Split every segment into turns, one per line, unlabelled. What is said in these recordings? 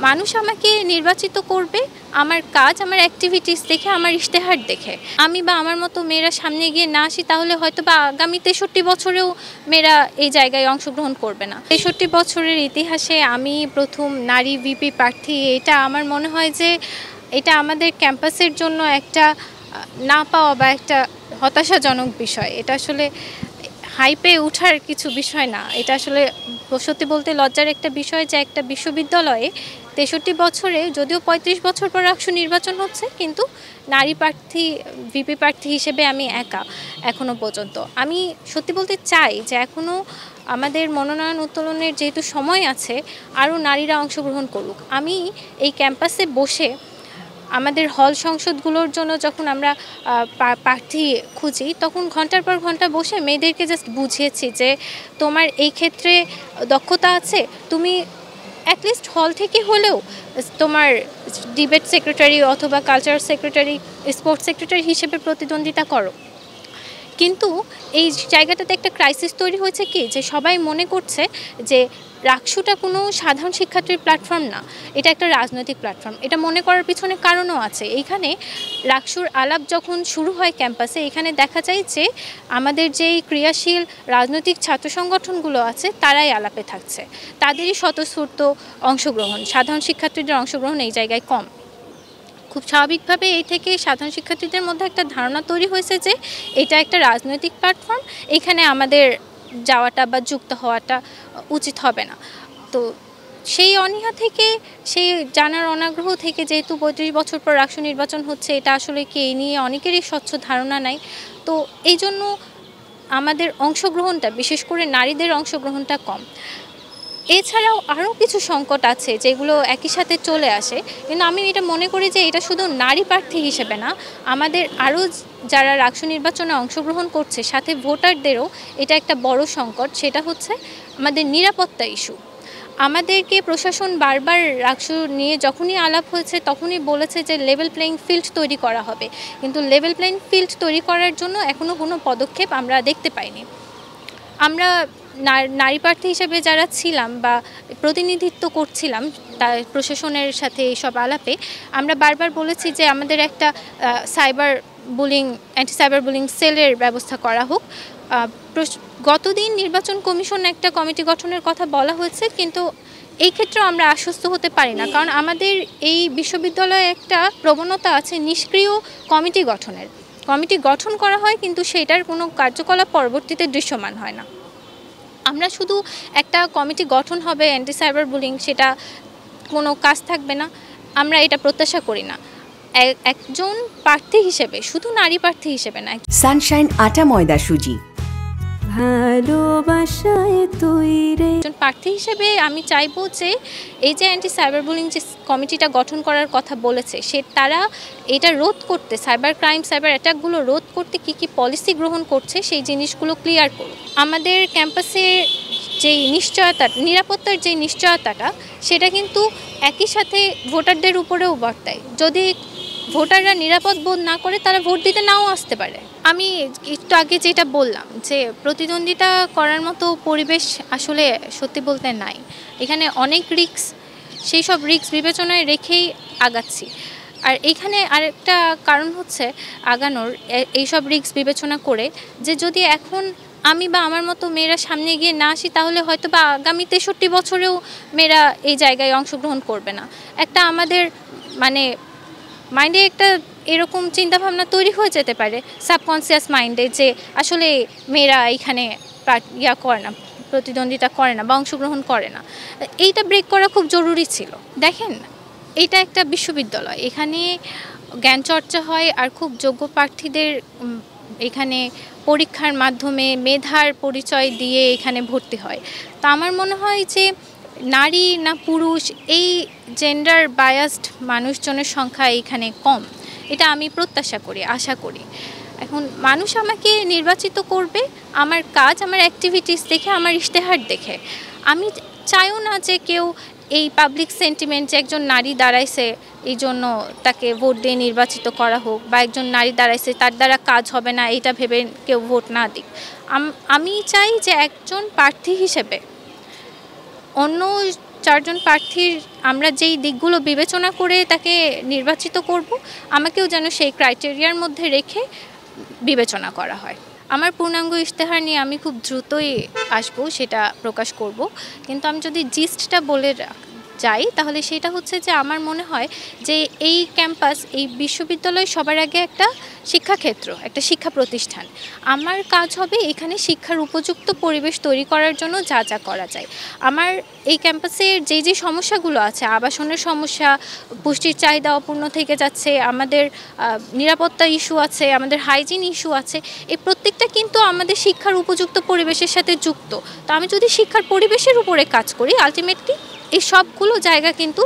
মানুষ আমাকে নির্বাচিত করবে আমার কাজ, আমার অ্যাক্টিভিটিস দেখে, আমার ইশতেহার দেখে। আমি বা আমার মতো মেয়েরা সামনে গিয়ে না আসি তাহলে হয়তো বা আগামী ৬৩ বছরেও মেয়েরা এই জায়গায় অংশগ্রহণ করবে না। ৬৩ বছরের ইতিহাসে আমি প্রথম নারী ভিপি প্রার্থী, এটা আমার মনে হয় যে এটা আমাদের ক্যাম্পাসের জন্য একটা না পাওয়া বা একটা হতাশাজনক বিষয়। এটা আসলে হাইপে ওঠার কিছু বিষয় না, এটা আসলে সত্যি বলতে লজ্জার একটা বিষয় যে একটা বিশ্ববিদ্যালয়ে ৬৩ বছরে, যদিও ৩৫ বছর পর আকসু নির্বাচন হচ্ছে, কিন্তু নারী প্রার্থী ভিপি প্রার্থী হিসেবে আমি একা এখনও পর্যন্ত। আমি সত্যি বলতে চাই যে এখনও আমাদের মনোনয়ন উত্তোলনের যেহেতু সময় আছে, আরও নারীরা অংশগ্রহণ করুক। আমি এই ক্যাম্পাসে বসে আমাদের হল সংসদগুলোর জন্য যখন আমরা প্রার্থী খুঁজি, তখন ঘন্টার পর ঘন্টা বসে মেয়েদেরকে জাস্ট বুঝিয়েছি যে তোমার এই ক্ষেত্রে দক্ষতা আছে, তুমি অ্যাটলিস্ট হল থেকে হলেও তোমার ডিবেট সেক্রেটারি অথবা কালচারাল সেক্রেটারি, স্পোর্টস সেক্রেটারি হিসেবে প্রতিদ্বন্দ্বিতা করো। কিন্তু এই জায়গাটাতে একটা ক্রাইসিস তৈরি হয়েছে কি, যে সবাই মনে করছে যে রাকসুটা কোনো সাধারণ শিক্ষার্থীর প্ল্যাটফর্ম না, এটা একটা রাজনৈতিক প্ল্যাটফর্ম। এটা মনে করার পিছনে কারণও আছে। এইখানে রাকসুর আলাপ যখন শুরু হয় ক্যাম্পাসে, এখানে দেখা যায় যে আমাদের যেই ক্রিয়াশীল রাজনৈতিক ছাত্র সংগঠনগুলো আছে তারাই আলাপে থাকছে, তাদেরই স্বতঃস্ফূর্ত অংশগ্রহণ, সাধারণ শিক্ষার্থীদের অংশগ্রহণ এই জায়গায় কম। খুব স্বাভাবিকভাবে এই থেকে সাধারণ শিক্ষার্থীদের মধ্যে একটা ধারণা তৈরি হয়েছে যে এটা একটা রাজনৈতিক প্ল্যাটফর্ম, এখানে আমাদের যাওয়াটা বা যুক্ত হওয়াটা উচিত হবে না। তো সেই অনীহা থেকে, সেই জানার অনাগ্রহ থেকে, যেহেতু ৩৫ বছর পর রাষ্ট্র নির্বাচন হচ্ছে, এটা আসলে কি এই নিয়ে অনেকেরই স্বচ্ছ ধারণা নাই। তো এই জন্য আমাদের অংশগ্রহণটা, বিশেষ করে নারীদের অংশগ্রহণটা কম। এছাড়াও আরও কিছু সংকট আছে যেগুলো একই সাথে চলে আসে, কিন্তু আমি এটা মনে করি যে এটা শুধু নারী প্রার্থী হিসেবে না, আমাদের আরও যারা রাষ্ট্র নির্বাচনে অংশগ্রহণ করছে সাথে ভোটারদেরও এটা একটা বড় সংকট। সেটা হচ্ছে আমাদের নিরাপত্তা ইস্যু। আমাদেরকে প্রশাসন বারবার রাকসু নিয়ে যখনই আলাপ হয়েছে তখনই বলেছে যে লেভেল প্লেইং ফিল্ড তৈরি করা হবে, কিন্তু লেভেল প্লেইং ফিল্ড তৈরি করার জন্য এখনও কোনো পদক্ষেপ আমরা দেখতে পাইনি। আমরা নারী প্রার্থী হিসেবে যারা ছিলাম বা প্রতিনিধিত্ব করছিলাম তার প্রশাসনের সাথে এইসব আলাপে, আমরা বারবার বলেছি যে আমাদের একটা cyber bullying, anti cyber bullying সেলের ব্যবস্থা করা হোক। গতদিন নির্বাচন কমিশন একটা কমিটি গঠনের কথা বলা হয়েছে, কিন্তু এই ক্ষেত্রেও আমরা আশ্বস্ত হতে পারি না, কারণ আমাদের এই বিশ্ববিদ্যালয়ে একটা প্রবণতা আছে নিষ্ক্রিয় কমিটি গঠনের। কমিটি গঠন করা হয় কিন্তু সেটার কোনো কার্যকলাপ পরবর্তীতে দৃশ্যমান হয় না। আমরা শুধু একটা কমিটি গঠন হবে অ্যান্টি সাইবার বুলিং, সেটা কোনো কাজ থাকবে না, আমরা এটা প্রত্যাশা করি না। একজন প্রার্থী হিসেবে, শুধু নারী প্রার্থী হিসেবে না,
সানশাইন আটা ময়দা সুজি
ভালোবাসায় তৈরি একজন প্রার্থী হিসেবে আমি চাইবো যে এই যে অ্যান্টি সাইবার বুলিং যে কমিটিটা গঠন করার কথা বলেছে, তারা এটা রোধ করতে, সাইবার ক্রাইম, সাইবার অ্যাটাকগুলো রোধ করতে কী কী পলিসি গ্রহণ করছে সেই জিনিসগুলো ক্লিয়ার করুক। আমাদের ক্যাম্পাসে যেই নিশ্চয়তা, নিরাপত্তার যেই নিশ্চয়তাটা, সেটা কিন্তু একই সাথে ভোটারদের উপরেও বর্তায়। যদি ভোটাররা নিরাপদ বোধ না করে, তারা ভোট দিতে নাও আসতে পারে। আমি একটু আগে যেটা বললাম যে প্রতিদ্বন্দ্বিতা করার মতো পরিবেশ আসলে সত্যি বলতে নাই। এখানে অনেক রিস্ক, সেই সব রিস্ক বিবেচনায় রেখেই আগাচ্ছি। আর এখানে আরেকটা কারণ হচ্ছে আগানোর, এইসব রিস্ক বিবেচনা করে যে যদি এখন আমি বা আমার মতো মেয়েরা সামনে গিয়ে না আসি তাহলে হয়তো বা আগামী ৬৩ বছরেও মেয়েরা এই জায়গায় অংশগ্রহণ করবে না। একটা আমাদের মানে মাইন্ডে একটা এরকম চিন্তাভাবনা তৈরি হয়ে যেতে পারে সাবকনসিয়াস মাইন্ডে, যে আসলে মেয়েরা এইখানে করে না, প্রতিদ্বন্দ্বিতা করে না বা অংশগ্রহণ করে না। এইটা ব্রেক করা খুব জরুরি ছিল। দেখেন, এইটা একটা বিশ্ববিদ্যালয়, এখানে জ্ঞান চর্চা হয় আর খুব যোগ্য প্রার্থীদের এখানে পরীক্ষার মাধ্যমে মেধার পরিচয় দিয়ে এখানে ভর্তি হয়। তো আমার মনে হয় যে নারী না পুরুষ, এই জেন্ডার বায়াসড মানুষজনের সংখ্যা এখানে কম, এটা আমি প্রত্যাশা করি, আশা করি। এখন মানুষ আমাকে নির্বাচিত করবে আমার কাজ, আমার অ্যাক্টিভিটিস দেখে, আমার ইশতেহার দেখে। আমি চাইও না যে কেউ এই পাবলিক সেন্টিমেন্ট যে একজন নারী দাঁড়াইছে এই জন্য তাকে ভোট দিয়ে নির্বাচিত করা হোক, বা একজন নারী দাঁড়াইছে তার দ্বারা কাজ হবে না এইটা ভেবে কেউ ভোট না দিক। আমি চাই যে একজন প্রার্থী হিসেবে অন্য চারজন প্রার্থীর আমরা যেই দিকগুলো বিবেচনা করে তাকে নির্বাচিত করব, আমাকেও যেন সেই ক্রাইটেরিয়ার মধ্যে রেখে বিবেচনা করা হয়। আমার পূর্ণাঙ্গ ইশতেহার নিয়ে আমি খুব দ্রুতই আসবো, সেটা প্রকাশ করব। কিন্তু আমি যদি জিস্টটা বলে যাই তাহলে সেটা হচ্ছে যে আমার মনে হয় যে এই ক্যাম্পাস, এই বিশ্ববিদ্যালয় সবার আগে একটা শিক্ষাক্ষেত্র, একটা শিক্ষা প্রতিষ্ঠান। আমার কাজ হবে এখানে শিক্ষার উপযুক্ত পরিবেশ তৈরি করার জন্য যা যা করা যায়। আমার এই ক্যাম্পাসের যে সমস্যাগুলো আছে, আবাসনের সমস্যা, পুষ্টির চাহিদা অপূর্ণ থেকে যাচ্ছে, আমাদের নিরাপত্তা ইস্যু আছে, আমাদের হাইজিন ইস্যু আছে, এই প্রত্যেকটা কিন্তু আমাদের শিক্ষার উপযুক্ত পরিবেশের সাথে যুক্ত। তো আমি যদি শিক্ষার পরিবেশের উপরে কাজ করি, আলটিমেটলি এই সবগুলো জায়গা কিন্তু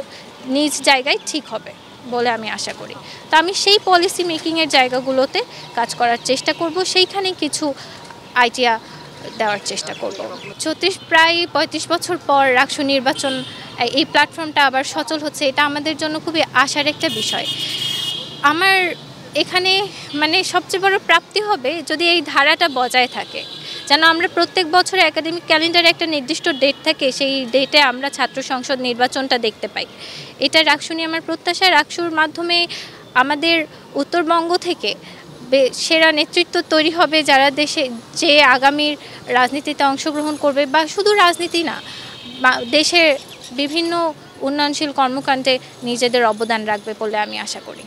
নিজ জায়গায় ঠিক হবে বলে আমি আশা করি। তো আমি সেই পলিসি মেকিংয়ের জায়গাগুলোতে কাজ করার চেষ্টা করব, সেইখানে কিছু আইডিয়া দেওয়ার চেষ্টা করব। প্রায় ৩৫ বছর পর রাকসু নির্বাচন, এই প্ল্যাটফর্মটা আবার সচল হচ্ছে, এটা আমাদের জন্য খুবই আশার একটা বিষয়। আমার এখানে সবচেয়ে বড় প্রাপ্তি হবে যদি এই ধারাটা বজায় থাকে, যেন আমরা প্রত্যেক বছরে একাডেমিক ক্যালেন্ডারে একটা নির্দিষ্ট ডেট থাকে, সেই ডেটে আমরা ছাত্র সংসদ নির্বাচনটা দেখতে পাই। এটা রাকসু নিয়ে আমার প্রত্যাশা। রাকসুর মাধ্যমে আমাদের উত্তরবঙ্গ থেকে সেরা নেতৃত্ব তৈরি হবে, যারা যে আগামীর রাজনীতিতে অংশগ্রহণ করবে, বা শুধু রাজনীতি না, দেশের বিভিন্ন উন্নয়নশীল কর্মকাণ্ডে নিজেদের অবদান রাখবে বলে আমি আশা করি।